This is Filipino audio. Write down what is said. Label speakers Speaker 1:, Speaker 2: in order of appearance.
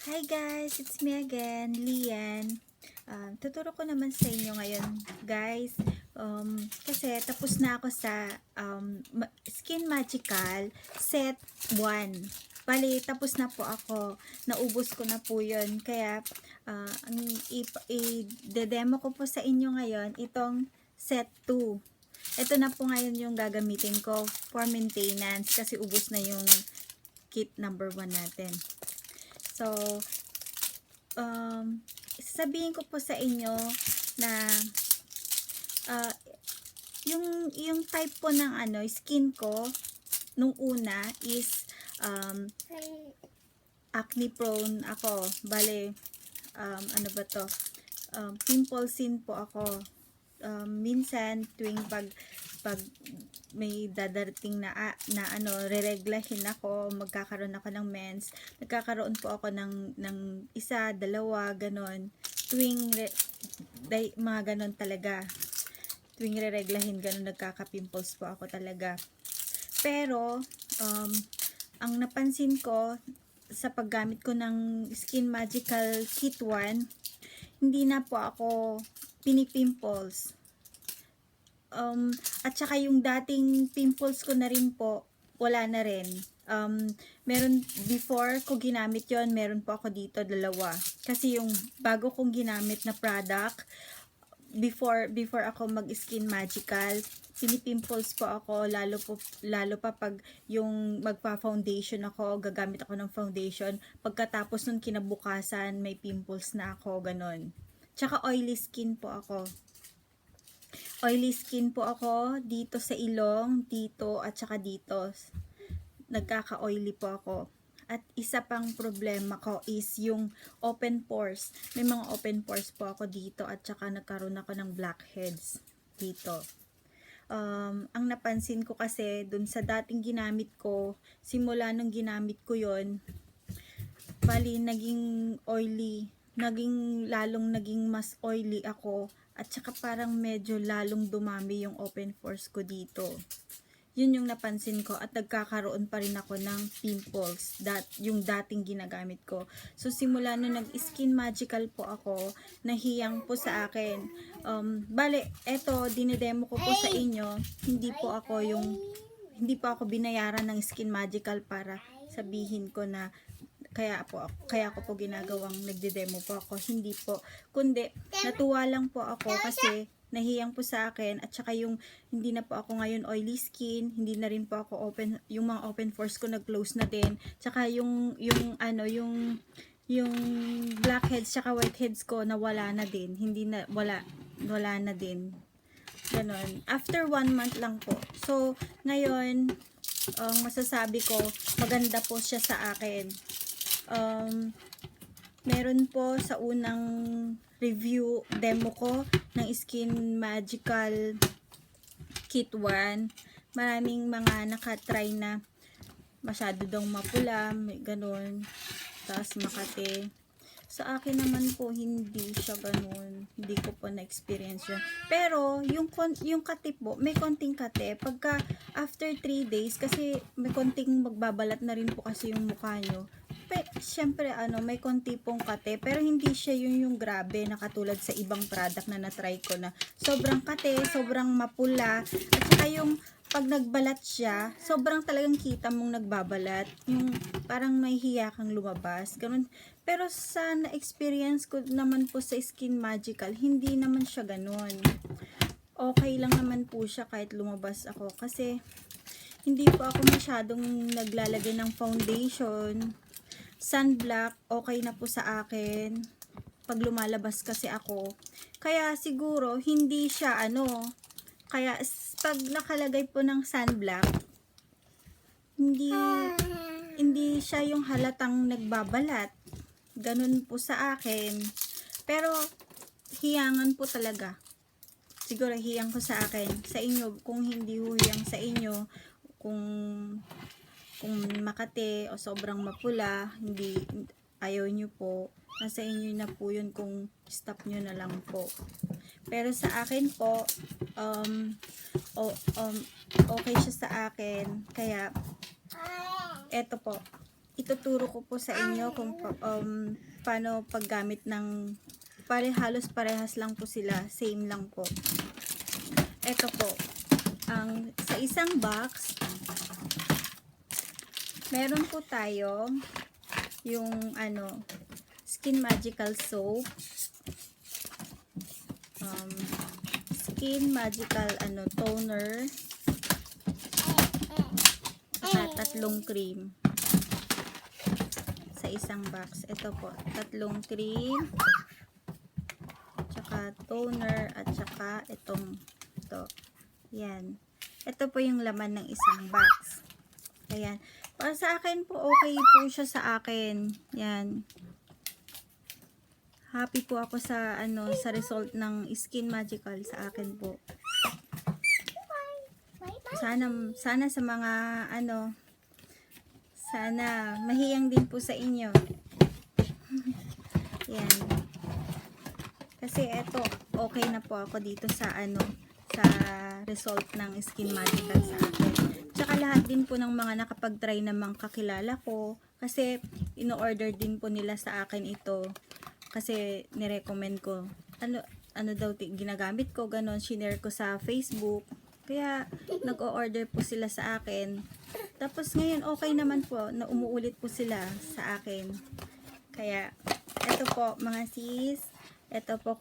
Speaker 1: Hi guys, it's me again, Lian. Tuturo ko naman sa inyo ngayon, guys. Kasi tapos na ako sa Skin Magical Set 1. Bali, tapos na po ako. Naubos ko na po yun. Kaya, ang i-demo ko po sa inyo ngayon, itong Set 2. Ito na po ngayon yung gagamitin ko for maintenance kasi ubos na yung kit number 1 natin. So, sasabihin ko po sa inyo na uh, yung type po ng skin ko nung una is acne prone ako. Bale, ano ba to? Pimple scene po ako. Minsan tuwing pag may dadarating na rereglahin ako, magkakaroon ako ng mens, nagkakaroon po ako ng isa, dalawa, ganon. Tuwing mga ganon talaga. Tuwing rereglahin, ganon, nagkaka-pimples po ako talaga. Pero, ang napansin ko sa paggamit ko ng Skin Magical Kit 1, hindi na po ako pinipimples. At saka yung dating pimples ko na rin po, wala na rin. Meron before ko ginamit yon, meron po ako dito dalawa. Kasi yung bago kong ginamit na product, before ako mag Skin Magical, pinipimples po ako, lalo pa pag yung magpa-foundation ako, gagamit ako ng foundation, pagkatapos nun kinabukasan, may pimples na ako, ganon. Tsaka oily skin po ako. Oily skin po ako dito sa ilong, dito at saka dito. Nagkaka-oily po ako. At isa pang problema ko is yung open pores. May mga open pores po ako dito at saka nagkaroon ako ng blackheads dito. Ang napansin ko kasi dun sa dating ginamit ko, simula nung ginamit ko yon, bali naging oily, lalong naging mas oily ako. At saka parang medyo lalong dumami yung open pores ko dito. Yun yung napansin ko at nagkakaroon pa rin ako ng pimples. Yung dating ginagamit ko. So simula nung nag-Skin Magical po ako, nahiyang po sa akin. Bale, eto, dinedemo ko po sa inyo. Hindi po ako binayaran ng Skin Magical para sabihin ko na kaya ko po ginagawang nagde-demo po ako, hindi po, kundi natuwa lang po ako kasi nahiyang po sa akin at saka yung hindi na po ako ngayon oily skin, hindi na rin po ako open, yung mga open pores ko nag-close na din, tsaka yung blackheads tsaka whiteheads ko nawala na din, wala na din, ganon, after 1 month lang po. So ngayon, masasabi ko maganda po siya sa akin. Meron po sa unang review demo ko ng Skin Magical Kit 1, maraming mga nakatry na masyado daw mapula, may ganun, tapos makate. Sa akin naman po hindi siya ganun, hindi ko po na-experience yun. Pero yung kate po, may konting kate pagka after 3 days, kasi may konting magbabalat na rin po kasi yung mukha nyo. Siyempre may konti pong kate, pero hindi siya yung grabe na katulad sa ibang product na na-try ko na sobrang kate, sobrang mapula, at saka yung pag nagbalat siya, sobrang talagang kita mong nagbabalat, yung parang mahihiya kang lumabas, ganun. Pero sa na-experience ko naman po sa Skin Magical, hindi naman siya ganun. Okay lang naman po siya kahit lumabas ako, kasi hindi po ako masyadong naglalagay ng foundation. Sunblock, okay na po sa akin pag lumalabas kasi ako. Kaya siguro hindi siya kaya pag nakalagay po ng sunblock, hindi siya yung halatang nagbabalat. Ganun po sa akin. Pero hiyangan po talaga. Siguro hiyang ko sa akin. Sa inyo, kung hindi hiyang sa inyo, kung makate o sobrang mapula, ayaw nyo po, nasa inyo na po yun kung stop nyo na lang po. Pero sa akin po, okay siya sa akin, kaya eto po, ituturo ko po sa inyo kung paano paggamit ng halos parehas lang po sila, same lang po. Ito po, sa isang box, meron po tayo yung Skin Magical Soap, Skin Magical toner, at 3 cream sa isang box. Ito po, 3 cream, tsaka toner, at tsaka ito. Yan. Ito po yung laman ng isang box. Ayan. Para sa akin po, okay po siya sa akin. Yan. Happy po ako sa sa result ng Skin Magical sa akin po. Sana sa mga sana mahiyang din po sa inyo. Yan. Kasi eto, okay na po ako dito sa sa result ng Skin Magical sa akin. Tsaka lahat din po ng mga nakapag-try na mga kakilala ko, kasi ino-order din po nila sa akin ito. Kasi nirecommend ko. Ano daw ginagamit ko, ganon, shinare ko sa Facebook. Kaya nag-o-order po sila sa akin. Tapos ngayon okay naman po na umuulit po sila sa akin. Kaya eto po mga sis, eto po